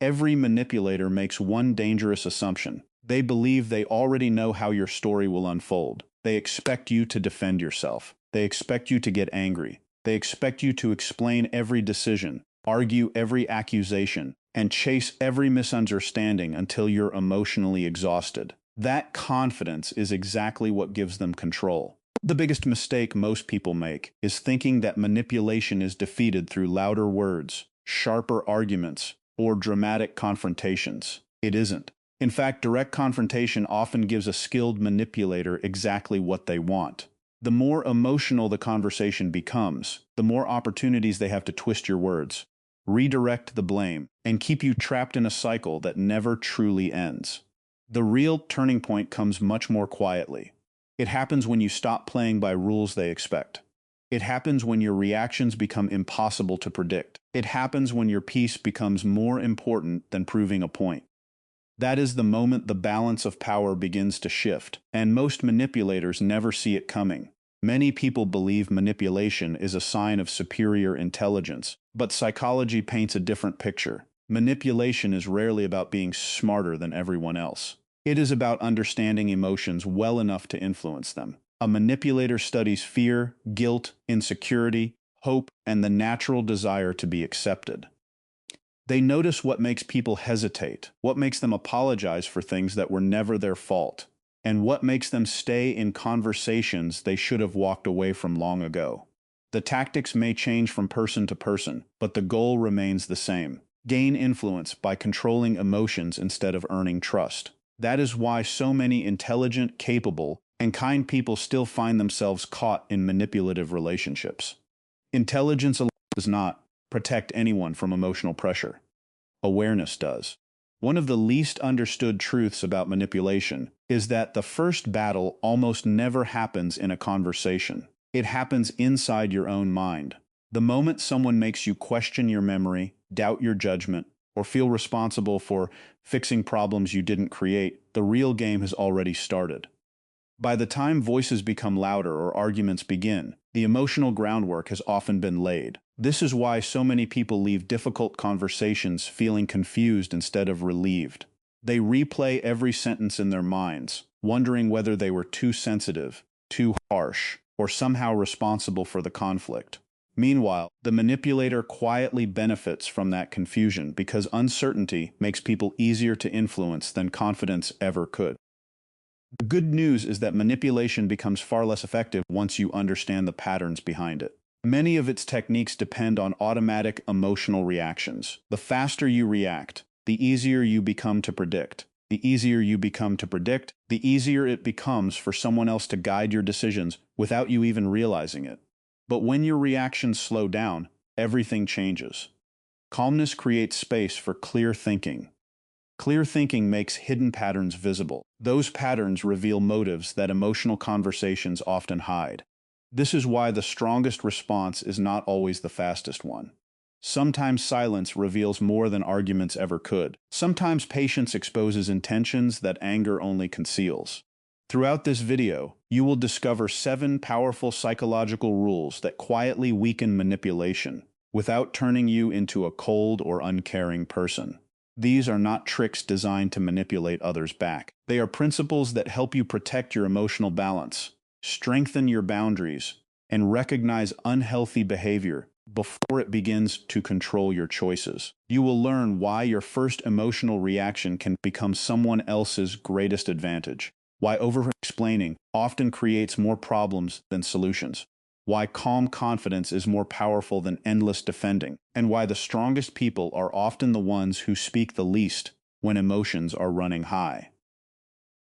Every manipulator makes one dangerous assumption. They believe they already know how your story will unfold. They expect you to defend yourself. They expect you to get angry. They expect you to explain every decision, argue every accusation, and chase every misunderstanding until you're emotionally exhausted. That confidence is exactly what gives them control. The biggest mistake most people make is thinking that manipulation is defeated through louder words, sharper arguments, or dramatic confrontations. It isn't. In fact, direct confrontation often gives a skilled manipulator exactly what they want. The more emotional the conversation becomes, the more opportunities they have to twist your words, redirect the blame, and keep you trapped in a cycle that never truly ends. The real turning point comes much more quietly. It happens when you stop playing by rules they expect. It happens when your reactions become impossible to predict. It happens when your peace becomes more important than proving a point. That is the moment the balance of power begins to shift, and most manipulators never see it coming. Many people believe manipulation is a sign of superior intelligence, but psychology paints a different picture. Manipulation is rarely about being smarter than everyone else. It is about understanding emotions well enough to influence them. A manipulator studies fear, guilt, insecurity, hope, and the natural desire to be accepted. They notice what makes people hesitate, what makes them apologize for things that were never their fault, and what makes them stay in conversations they should have walked away from long ago. The tactics may change from person to person, but the goal remains the same: gain influence by controlling emotions instead of earning trust. That is why so many intelligent, capable, and kind people still find themselves caught in manipulative relationships. Intelligence alone does not protect anyone from emotional pressure. Awareness does. One of the least understood truths about manipulation is that the first battle almost never happens in a conversation. It happens inside your own mind. The moment someone makes you question your memory, doubt your judgment, or feel responsible for fixing problems you didn't create, the real game has already started. By the time voices become louder or arguments begin, the emotional groundwork has often been laid. This is why so many people leave difficult conversations feeling confused instead of relieved. They replay every sentence in their minds, wondering whether they were too sensitive, too harsh, or somehow responsible for the conflict. Meanwhile, the manipulator quietly benefits from that confusion because uncertainty makes people easier to influence than confidence ever could. The good news is that manipulation becomes far less effective once you understand the patterns behind it. Many of its techniques depend on automatic emotional reactions. The faster you react, the easier you become to predict. The easier you become to predict, the easier it becomes for someone else to guide your decisions without you even realizing it. But when your reactions slow down, everything changes. Calmness creates space for clear thinking. Clear thinking makes hidden patterns visible. Those patterns reveal motives that emotional conversations often hide. This is why the strongest response is not always the fastest one. Sometimes silence reveals more than arguments ever could. Sometimes patience exposes intentions that anger only conceals. Throughout this video, you will discover 7 powerful psychological rules that quietly weaken manipulation without turning you into a cold or uncaring person. These are not tricks designed to manipulate others back. They are principles that help you protect your emotional balance, strengthen your boundaries, and recognize unhealthy behavior before it begins to control your choices. You will learn why your first emotional reaction can become someone else's greatest advantage, why over-explaining often creates more problems than solutions, why calm confidence is more powerful than endless defending, and why the strongest people are often the ones who speak the least when emotions are running high.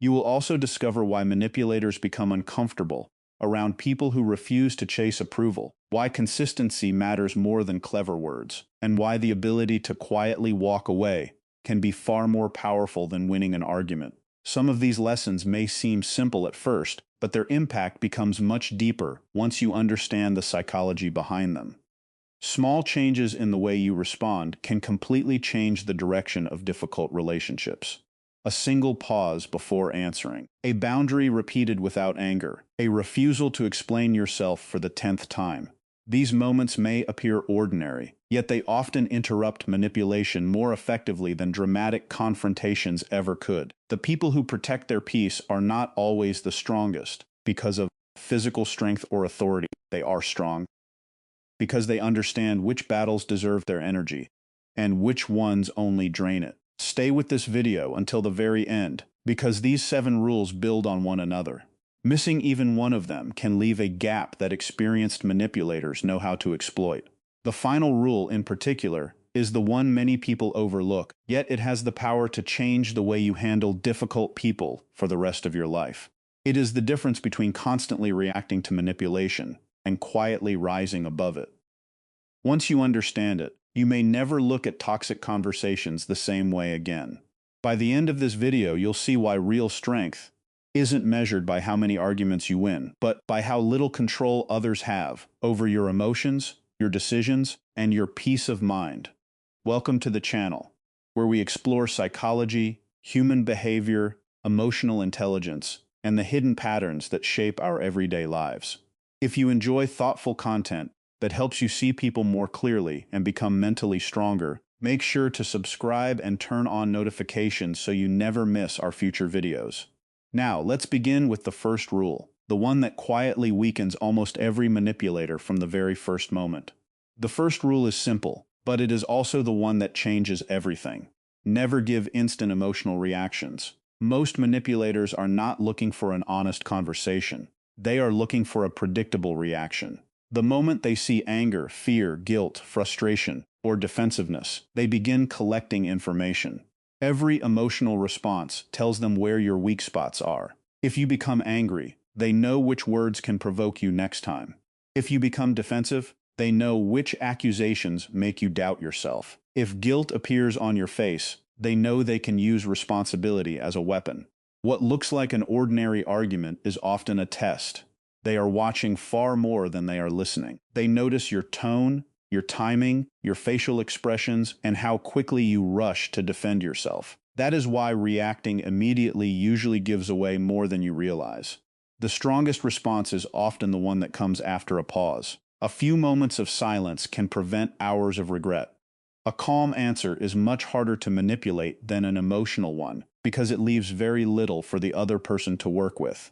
You will also discover why manipulators become uncomfortable around people who refuse to chase approval, why consistency matters more than clever words, and why the ability to quietly walk away can be far more powerful than winning an argument. Some of these lessons may seem simple at first, but their impact becomes much deeper once you understand the psychology behind them. Small changes in the way you respond can completely change the direction of difficult relationships. A single pause before answering, a boundary repeated without anger, a refusal to explain yourself for the 10th time. These moments may appear ordinary, yet they often interrupt manipulation more effectively than dramatic confrontations ever could. The people who protect their peace are not always the strongest because of physical strength or authority. They are strong because they understand which battles deserve their energy and which ones only drain it. Stay with this video until the very end, because these 7 rules build on one another. Missing even one of them can leave a gap that experienced manipulators know how to exploit. The final rule, in particular, is the one many people overlook, yet it has the power to change the way you handle difficult people for the rest of your life. It is the difference between constantly reacting to manipulation and quietly rising above it. Once you understand it, you may never look at toxic conversations the same way again. By the end of this video, you'll see why real strength isn't measured by how many arguments you win, but by how little control others have over your emotions, your decisions, and your peace of mind. Welcome to the channel, where we explore psychology, human behavior, emotional intelligence, and the hidden patterns that shape our everyday lives. If you enjoy thoughtful content that helps you see people more clearly and become mentally stronger, make sure to subscribe and turn on notifications so you never miss our future videos. Now, let's begin with the first rule, the one that quietly weakens almost every manipulator from the very first moment. The first rule is simple, but it is also the one that changes everything. Never give instant emotional reactions. Most manipulators are not looking for an honest conversation. They are looking for a predictable reaction. The moment they see anger, fear, guilt, frustration, or defensiveness, they begin collecting information. Every emotional response tells them where your weak spots are. If you become angry, they know which words can provoke you next time. If you become defensive, they know which accusations make you doubt yourself. If guilt appears on your face, they know they can use responsibility as a weapon. What looks like an ordinary argument is often a test. They are watching far more than they are listening. They notice your tone, your timing, your facial expressions, and how quickly you rush to defend yourself. That is why reacting immediately usually gives away more than you realize. The strongest response is often the one that comes after a pause. A few moments of silence can prevent hours of regret. A calm answer is much harder to manipulate than an emotional one, because it leaves very little for the other person to work with.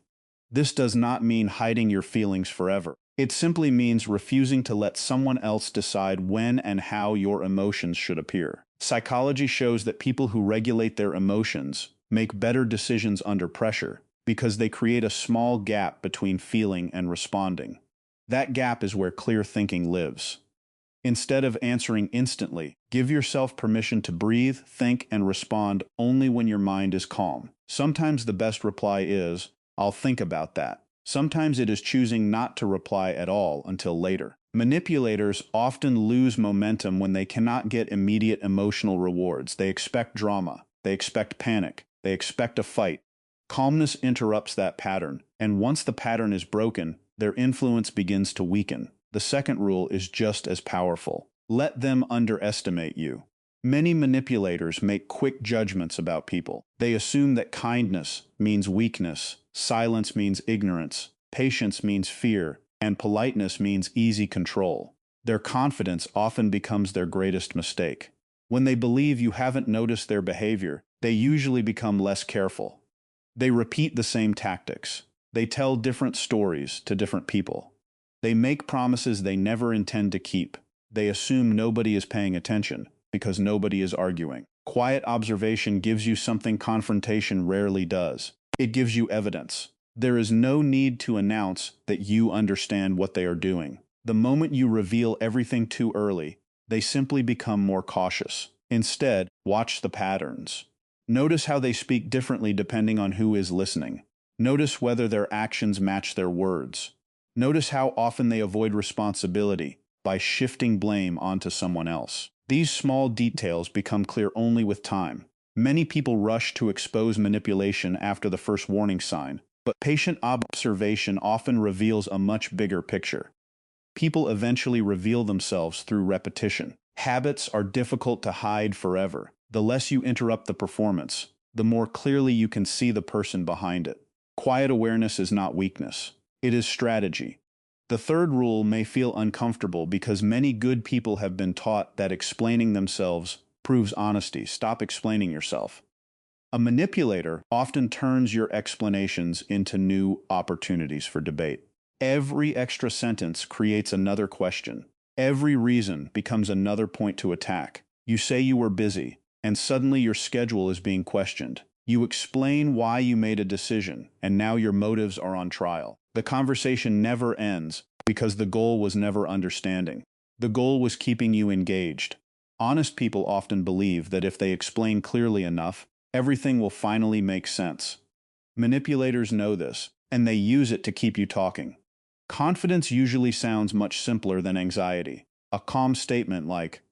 This does not mean hiding your feelings forever. It simply means refusing to let someone else decide when and how your emotions should appear. Psychology shows that people who regulate their emotions make better decisions under pressure because they create a small gap between feeling and responding. That gap is where clear thinking lives. Instead of answering instantly, give yourself permission to breathe, think, and respond only when your mind is calm. Sometimes the best reply is, "I'll think about that." Sometimes it is choosing not to reply at all until later. Manipulators often lose momentum when they cannot get immediate emotional rewards. They expect drama. They expect panic. They expect a fight. Calmness interrupts that pattern, and once the pattern is broken, their influence begins to weaken. The second rule is just as powerful. Let them underestimate you. Many manipulators make quick judgments about people. They assume that kindness means weakness, silence means ignorance, patience means fear, and politeness means easy control. Their confidence often becomes their greatest mistake. When they believe you haven't noticed their behavior, they usually become less careful. They repeat the same tactics. They tell different stories to different people. They make promises they never intend to keep. They assume nobody is paying attention because nobody is arguing. Quiet observation gives you something confrontation rarely does. It gives you evidence. There is no need to announce that you understand what they are doing. The moment you reveal everything too early, they simply become more cautious. Instead, watch the patterns. Notice how they speak differently depending on who is listening. Notice whether their actions match their words. Notice how often they avoid responsibility by shifting blame onto someone else. These small details become clear only with time. Many people rush to expose manipulation after the first warning sign, but patient observation often reveals a much bigger picture. People eventually reveal themselves through repetition. Habits are difficult to hide forever. The less you interrupt the performance, the more clearly you can see the person behind it. Quiet awareness is not weakness. It is strategy. The third rule may feel uncomfortable because many good people have been taught that explaining themselves proves honesty. Stop explaining yourself. A manipulator often turns your explanations into new opportunities for debate. Every extra sentence creates another question. Every reason becomes another point to attack. You say you were busy, and suddenly your schedule is being questioned. You explain why you made a decision, and now your motives are on trial. The conversation never ends because the goal was never understanding. The goal was keeping you engaged. Honest people often believe that if they explain clearly enough, everything will finally make sense. Manipulators know this, and they use it to keep you talking. Confidence usually sounds much simpler than anxiety. A calm statement like,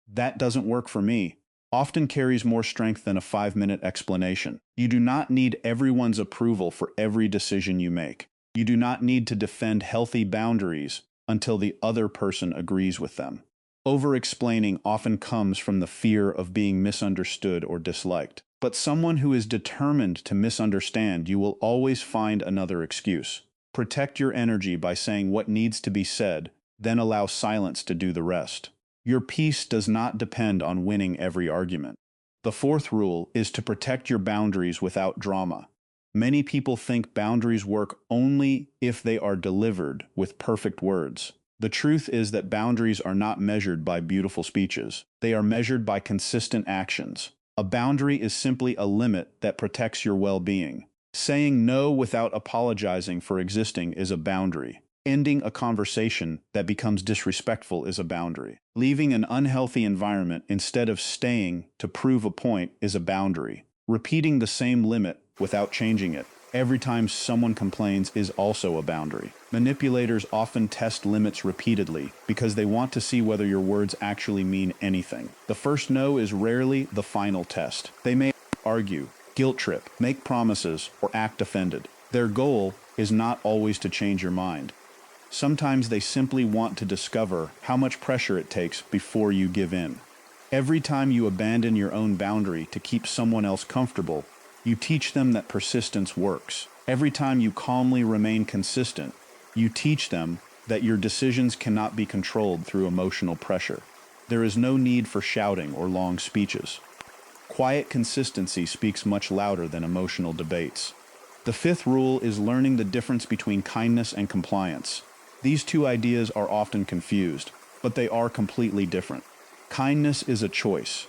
"That doesn't work for me," often carries more strength than a 5-minute explanation. You do not need everyone's approval for every decision you make. You do not need to defend healthy boundaries until the other person agrees with them. Over-explaining often comes from the fear of being misunderstood or disliked. But someone who is determined to misunderstand, you will always find another excuse. Protect your energy by saying what needs to be said, then allow silence to do the rest. Your peace does not depend on winning every argument. The fourth rule is to protect your boundaries without drama. Many people think boundaries work only if they are delivered with perfect words. The truth is that boundaries are not measured by beautiful speeches. They are measured by consistent actions. A boundary is simply a limit that protects your well-being. Saying no without apologizing for existing is a boundary. Ending a conversation that becomes disrespectful is a boundary. Leaving an unhealthy environment instead of staying to prove a point is a boundary. Repeating the same limit without changing it every time someone complains is also a boundary. Manipulators often test limits repeatedly because they want to see whether your words actually mean anything. The first no is rarely the final test. They may argue, guilt trip, make promises, or act offended. Their goal is not always to change your mind. Sometimes they simply want to discover how much pressure it takes before you give in. Every time you abandon your own boundary to keep someone else comfortable, you teach them that persistence works. Every time you calmly remain consistent, you teach them that your decisions cannot be controlled through emotional pressure. There is no need for shouting or long speeches. Quiet consistency speaks much louder than emotional debates. The fifth rule is learning the difference between kindness and compliance. These two ideas are often confused, but they are completely different. Kindness is a choice.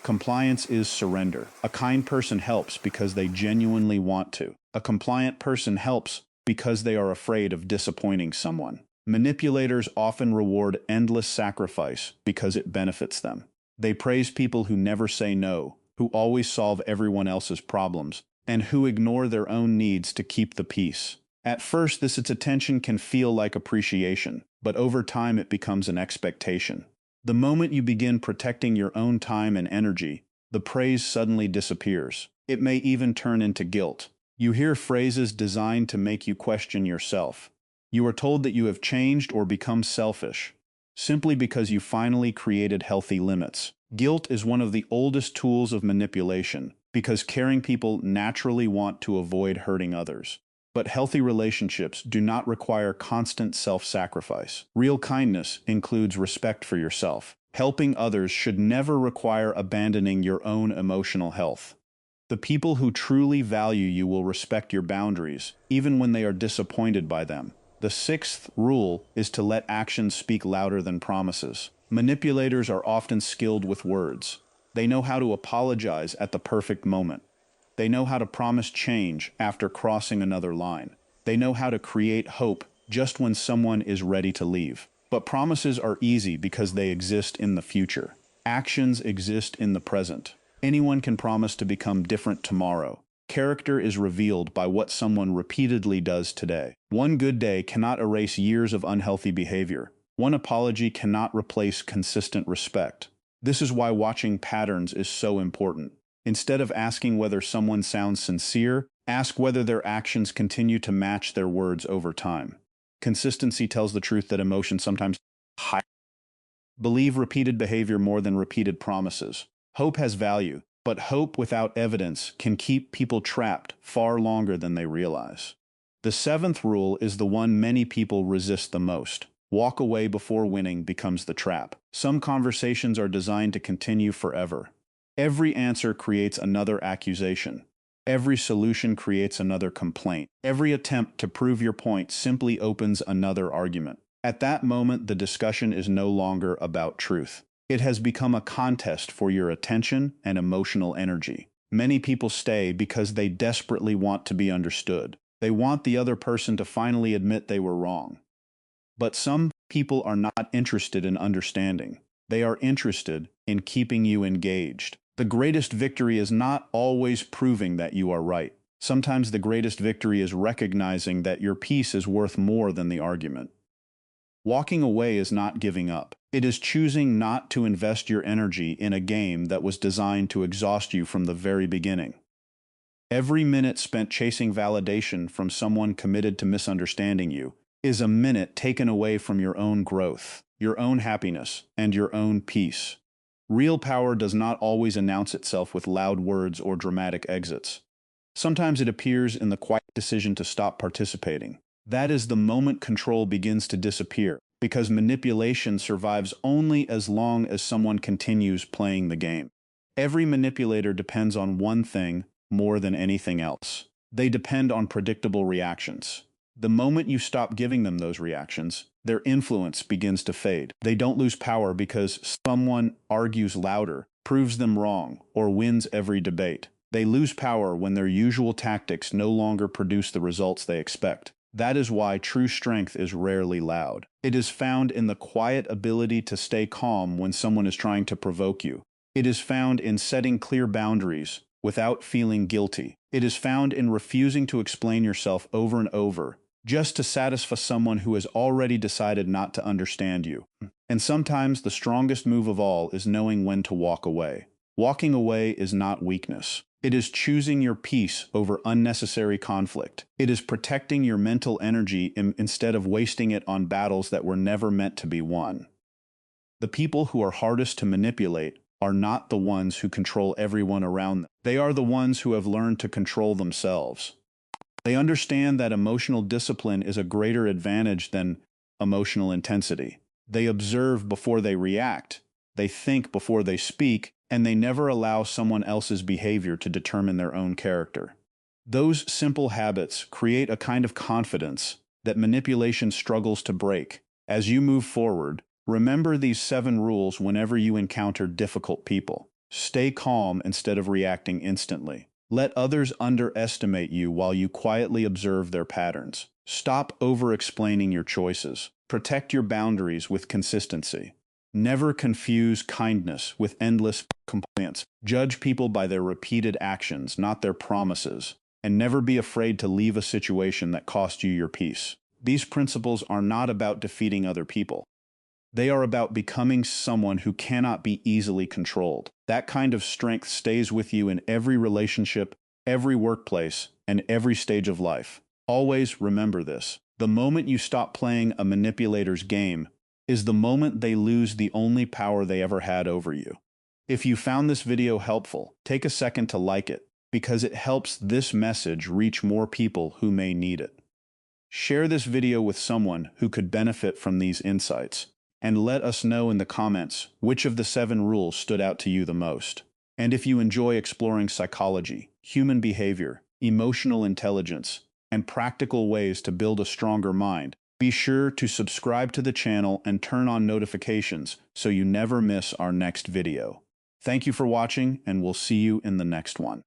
Compliance is surrender. A kind person helps because they genuinely want to. A compliant person helps because they are afraid of disappointing someone. Manipulators often reward endless sacrifice because it benefits them. They praise people who never say no, who always solve everyone else's problems, and who ignore their own needs to keep the peace. At first, this attention can feel like appreciation, but over time it becomes an expectation. The moment you begin protecting your own time and energy, the praise suddenly disappears. It may even turn into guilt. You hear phrases designed to make you question yourself. You are told that you have changed or become selfish, simply because you finally created healthy limits. Guilt is one of the oldest tools of manipulation, because caring people naturally want to avoid hurting others. But healthy relationships do not require constant self-sacrifice. Real kindness includes respect for yourself. Helping others should never require abandoning your own emotional health. The people who truly value you will respect your boundaries, even when they are disappointed by them. The sixth rule is to let actions speak louder than promises. Manipulators are often skilled with words. They know how to apologize at the perfect moment. They know how to promise change after crossing another line. They know how to create hope just when someone is ready to leave. But promises are easy because they exist in the future. Actions exist in the present. Anyone can promise to become different tomorrow. Character is revealed by what someone repeatedly does today. One good day cannot erase years of unhealthy behavior. One apology cannot replace consistent respect. This is why watching patterns is so important. Instead of asking whether someone sounds sincere, ask whether their actions continue to match their words over time. Consistency tells the truth that emotion sometimes hides. Believe repeated behavior more than repeated promises. Hope has value, but hope without evidence can keep people trapped far longer than they realize. The seventh rule is the one many people resist the most. Walk away before winning becomes the trap. Some conversations are designed to continue forever. Every answer creates another accusation. Every solution creates another complaint. Every attempt to prove your point simply opens another argument. At that moment, the discussion is no longer about truth. It has become a contest for your attention and emotional energy. Many people stay because they desperately want to be understood. They want the other person to finally admit they were wrong. But some people are not interested in understanding. They are interested in keeping you engaged. The greatest victory is not always proving that you are right. Sometimes the greatest victory is recognizing that your piece is worth more than the argument. Walking away is not giving up. It is choosing not to invest your energy in a game that was designed to exhaust you from the very beginning. Every minute spent chasing validation from someone committed to misunderstanding you is a minute taken away from your own growth, your own happiness, and your own peace. Real power does not always announce itself with loud words or dramatic exits. Sometimes it appears in the quiet decision to stop participating. That is the moment control begins to disappear, because manipulation survives only as long as someone continues playing the game. Every manipulator depends on one thing more than anything else. They depend on predictable reactions. The moment you stop giving them those reactions, their influence begins to fade. They don't lose power because someone argues louder, proves them wrong, or wins every debate. They lose power when their usual tactics no longer produce the results they expect. That is why true strength is rarely loud. It is found in the quiet ability to stay calm when someone is trying to provoke you. It is found in setting clear boundaries without feeling guilty. It is found in refusing to explain yourself over and over, just to satisfy someone who has already decided not to understand you. And sometimes the strongest move of all is knowing when to walk away. Walking away is not weakness. It is choosing your peace over unnecessary conflict. It is protecting your mental energy instead of wasting it on battles that were never meant to be won. The people who are hardest to manipulate are not the ones who control everyone around them. They are the ones who have learned to control themselves. They understand that emotional discipline is a greater advantage than emotional intensity. They observe before they react, they think before they speak, and they never allow someone else's behavior to determine their own character. Those simple habits create a kind of confidence that manipulation struggles to break. As you move forward, remember these 7 rules whenever you encounter difficult people. Stay calm instead of reacting instantly. Let others underestimate you while you quietly observe their patterns. Stop over-explaining your choices. Protect your boundaries with consistency. Never confuse kindness with endless compliance. Judge people by their repeated actions, not their promises. And never be afraid to leave a situation that cost you your peace. These principles are not about defeating other people. They are about becoming someone who cannot be easily controlled. That kind of strength stays with you in every relationship, every workplace, and every stage of life. Always remember this. The moment you stop playing a manipulator's game is the moment they lose the only power they ever had over you. If you found this video helpful, take a second to like it, because it helps this message reach more people who may need it. Share this video with someone who could benefit from these insights. And let us know in the comments which of the 7 rules stood out to you the most. And if you enjoy exploring psychology, human behavior, emotional intelligence, and practical ways to build a stronger mind, be sure to subscribe to the channel and turn on notifications so you never miss our next video. Thank you for watching, and we'll see you in the next one.